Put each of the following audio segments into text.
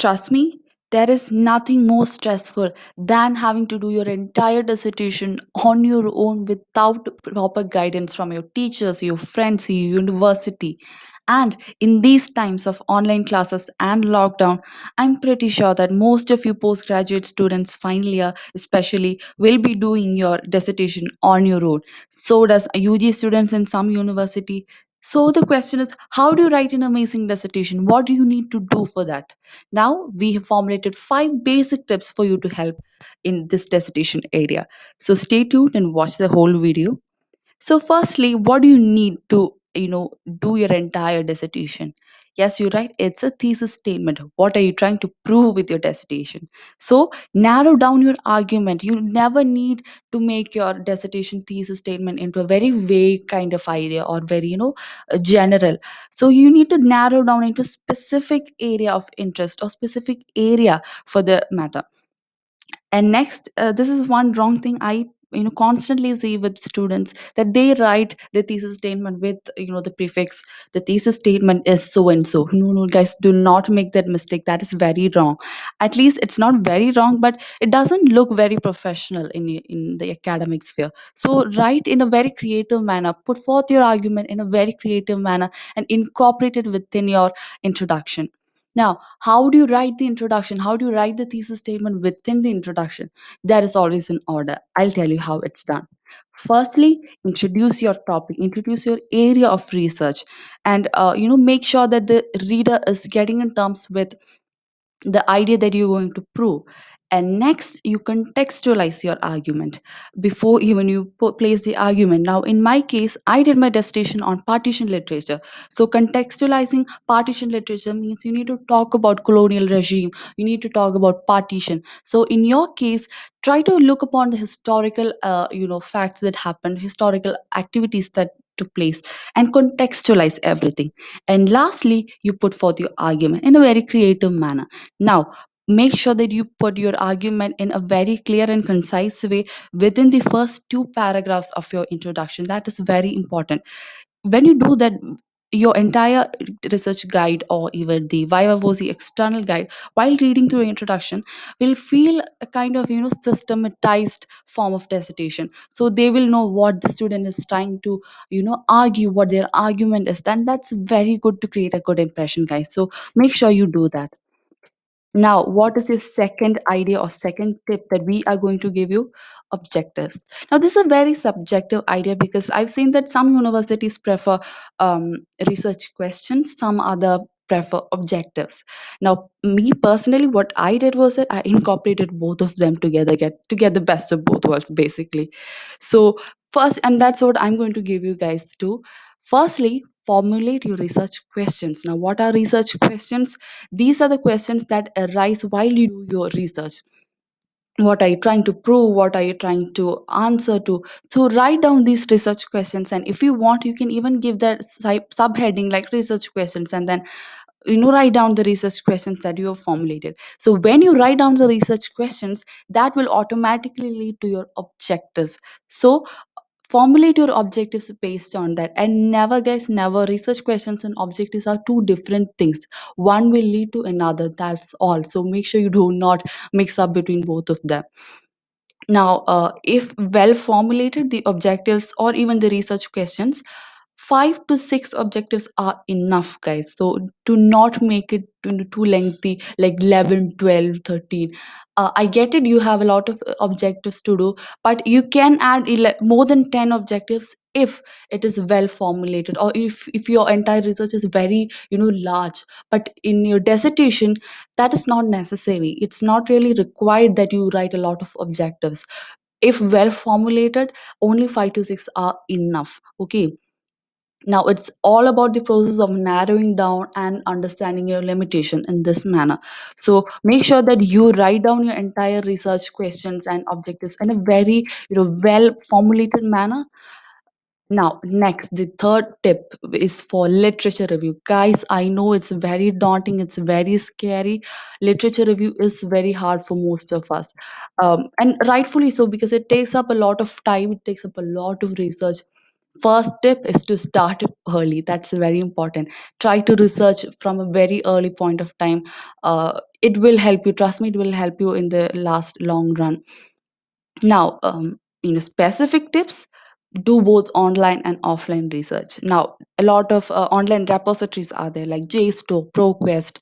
Trust me, there is nothing more stressful than having to do your entire dissertation on your own without proper guidance from your teachers, your friends, your university. And in these times of online classes and lockdown, I'm pretty sure that most of you postgraduate students, final year especially, will be doing your dissertation on your own. So does UG students in some university. So the question is, how do you write an amazing dissertation? What do you need to do for that? Now, we have formulated 5 basic tips for you to help in this dissertation area. So, stay tuned and watch the whole video. So, firstly, what do you need to, do your entire dissertation? Yes, you're right. It's a thesis statement. What are you trying to prove with your dissertation? So, narrow down your argument. You never need to make your dissertation thesis statement into a very vague kind of idea or very, general. So, you need to narrow down into specific area of interest or specific area for the matter. And next, this is one wrong thing I constantly see with students, that they write the thesis statement with the prefix, the thesis statement is so and so. No, no, guys, do not make that mistake. That is very wrong. At least it's not very wrong, but it doesn't look very professional in the academic sphere. So write in a very creative manner, put forth your argument in a very creative manner, and incorporate it within your introduction. Now, how do you write the introduction? How do you write the thesis statement within the introduction? There is always an order. I'll tell you how it's done. Firstly, introduce your topic, introduce your area of research, and make sure that the reader is getting in terms with the idea that you're going to prove. And next, you contextualize your argument before even you place the argument. Now, in my case, I did my dissertation on partition literature. So contextualizing partition literature means you need to talk about colonial regime, you need to talk about partition. So in your case, try to look upon the historical facts that happened, historical activities that took place, and contextualize everything. And lastly, you put forth your argument in a very creative manner. Now, make sure that you put your argument in a very clear and concise way within the first 2 paragraphs of your introduction. That is very important. When you do that, your entire research guide or even the viva voce external guide, while reading through introduction, will feel a kind of systematized form of dissertation. So they will know what the student is trying to argue, what their argument is. Then that's very good to create a good impression, guys. So make sure you do that. Now, what is your second idea or second tip that we are going to give you? Objectives. Now, this is a very subjective idea because I've seen that some universities prefer research questions, some other prefer objectives. Now, me personally, what I did was that I incorporated both of them together, get to get the best of both worlds, basically. So, first, and that's what I'm going to give you guys too. Firstly, formulate your research questions. Now, what are research questions? These are the questions that arise while you do your research. What are you trying to prove? What are you trying to answer to? So write down these research questions, and if you want, you can even give that subheading like research questions, and then write down the research questions that you have formulated. So when you write down the research questions, that will automatically lead to your objectives. So formulate your objectives based on that, and never, guys, never, research questions and objectives are two different things. One will lead to another, that's all. So make sure you do not mix up between both of them. Now, if well formulated, the objectives or even the research questions, 5 to 6 objectives are enough, guys. So do not make it too lengthy, like 11, 12, 13. I get it, you have a lot of objectives to do, but you can add more than 10 objectives if it is well formulated, or if your entire research is very large. But in your dissertation, that is not necessary. It's not really required that you write a lot of objectives. If well formulated, only 5 to 6 are enough. Okay. Now, it's all about the process of narrowing down and understanding your limitation in this manner. So make sure that you write down your entire research questions and objectives in a very well formulated manner. Now, next, the third tip is for literature review. Guys, I know it's very daunting, it's very scary. Literature review is very hard for most of us. And rightfully so, because it takes up a lot of time, it takes up a lot of research. First tip is to start early. That's very important. Try to research from a very early point of time. It will help you. Trust me, it will help you in the last long run. Now, specific tips: do both online and offline research. Now, a lot of online repositories are there, like JSTOR, ProQuest.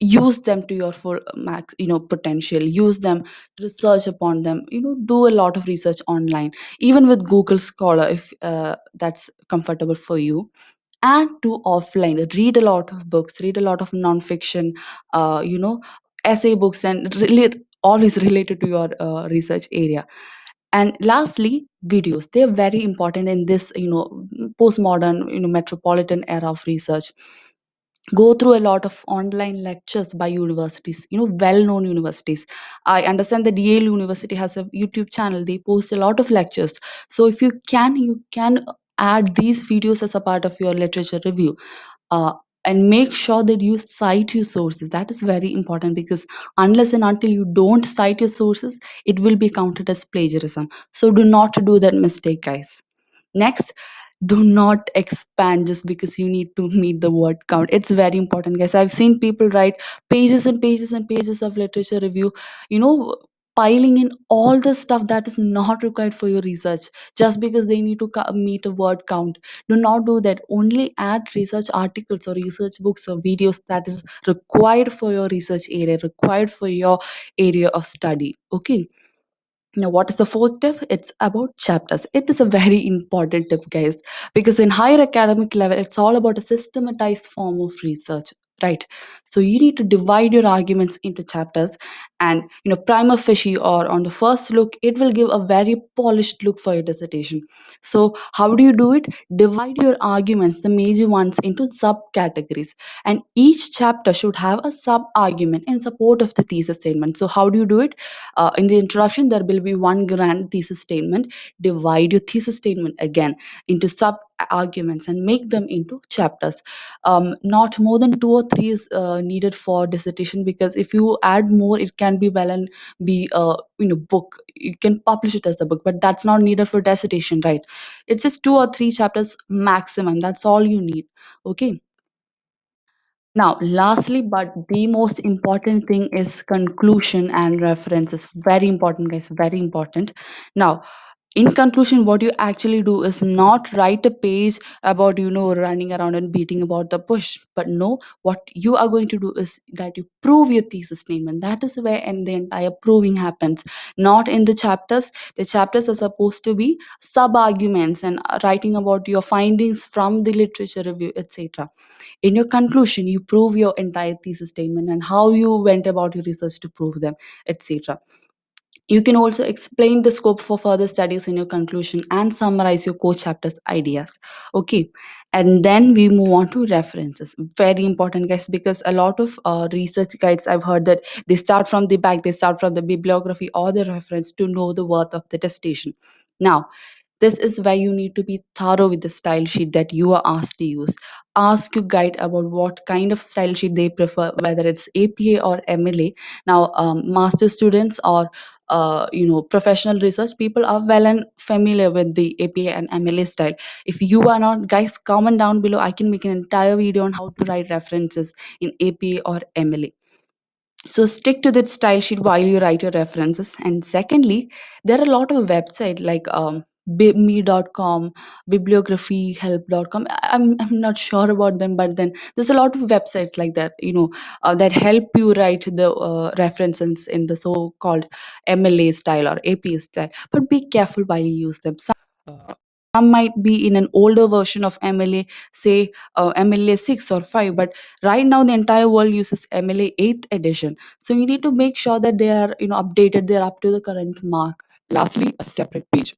Use them to your full max, potential. Use them, research upon them. Do a lot of research online, even with Google Scholar, if that's comfortable for you. And do offline. Read a lot of books. Read a lot of non-fiction, essay books, and really always related to your research area. And lastly, videos. They're very important in this postmodern, metropolitan era of research. Go through a lot of online lectures by universities, well known universities. I understand that Yale University has a YouTube channel. They post a lot of lectures. So if you can add these videos as a part of your literature review. uh, and make sure that you cite your sources. That is very important, because unless and until you don't cite your sources, it will be counted as plagiarism. So do not do that mistake, guys. Next, do not expand just because you need to meet the word count. It's very important, guys. I've seen people write pages and pages and pages of literature review, you know, piling in all the stuff that is not required for your research, just because they need to meet a word count. Do not do that. Only add research articles or research books or videos that is required for your research area, required for your area of study. Okay. Now, what is the fourth tip? It's about chapters. It is a very important tip, guys, because in higher academic level, it's all about a systematized form of research, right? So you need to divide your arguments into chapters, and prima facie or on the first look, it will give a very polished look for your dissertation. So how do you do it? Divide your arguments, the major ones, into subcategories, and each chapter should have a sub argument in support of the thesis statement. So how do you do it? In the introduction, there will be one grand thesis statement. Divide your thesis statement again into sub arguments and make them into chapters. Not more than two or three is needed for dissertation, because if you add more, it can be well and be a book. You can publish it as a book, but that's not needed for dissertation, right? It's just two or three chapters maximum. That's all you need. Okay. Now, lastly, but the most important thing is conclusion and references. Very important, guys. Very important. Now, in conclusion, what you actually do is not write a page about running around and beating about the bush, but no, what you are going to do is that you prove your thesis statement. That is where and the entire proving happens, not in the chapters. The chapters are supposed to be sub arguments and writing about your findings from the literature review, etc. In your conclusion, you prove your entire thesis statement and how you went about your research to prove them, etc. You can also explain the scope for further studies in your conclusion and summarize your core chapter's ideas. Okay. And then we move on to references. Very important, guys, because a lot of research guides, I've heard that they start from the back, they start from the bibliography or the reference to know the worth of the dissertation. Now, this is where you need to be thorough with the style sheet that you are asked to use. Ask your guide about what kind of style sheet they prefer, whether it's APA or MLA. Now, master students or professional research people are well and familiar with the APA and MLA style. If you are not, guys, comment down below. I can make an entire video on how to write references in APA or MLA. So stick to that style sheet while you write your references. And secondly, there are a lot of websites like bibme.com, bibliographyhelp.com. I'm not sure about them, but then there's a lot of websites like that, that help you write the references in the so-called MLA style or APA style. But be careful while you use them. Some might be in an older version of MLA, say MLA 6 or 5, but right now the entire world uses MLA 8th edition. So you need to make sure that they are updated, they're up to the current mark. Lastly, a separate page